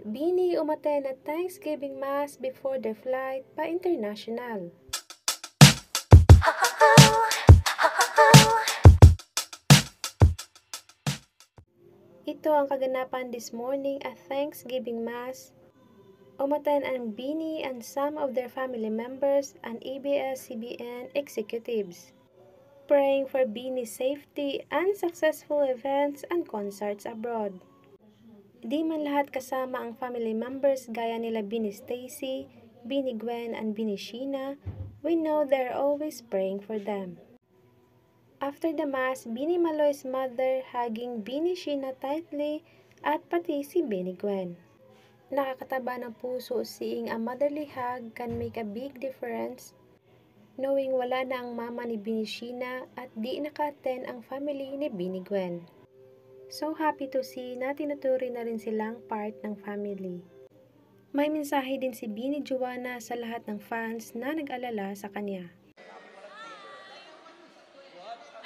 Bini umattend at Thanksgiving Mass before their flight pa-international. Ito ang kaganapan this morning at Thanksgiving Mass. Umattend ang Bini and some of their family members and ABS-CBN executives, praying for Bini's safety and successful events and concerts abroad. Di man lahat kasama ang family members gaya nila Bini Stacy, Bini Gwen, and Bini Sheena, we know they're always praying for them. After the Mass, Bini Maloy's mother hugging Bini Sheena tightly at pati si Bini Gwen. Nakakataba ng puso seeing a motherly hug can make a big difference, knowing wala na ang mama ni Bini Sheena at di naka-attend ang family ni Bini Gwen. So happy to see na tinuturing na rin silang part ng family. May mensahe din si Bini Juana sa lahat ng fans na nag-alala sa kanya.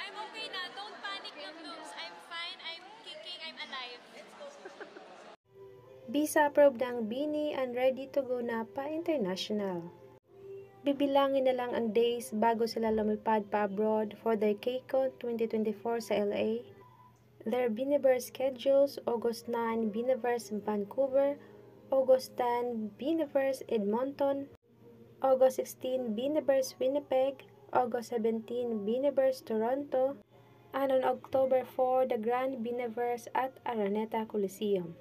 I'm okay na. Don't panic, Love. I'm fine. I'm kicking. I'm alive. Visa approved ang Bini and ready to go na pa-international. Bibilangin na lang ang days bago sila lumipad pa abroad for their KCON 2024 sa LA. Their Biniverse schedules: August 9, Biniverse Vancouver; August 10, Biniverse Edmonton; August 16, Biniverse Winnipeg; August 17, Biniverse Toronto; and on October 4, the Grand Biniverse at Araneta Coliseum.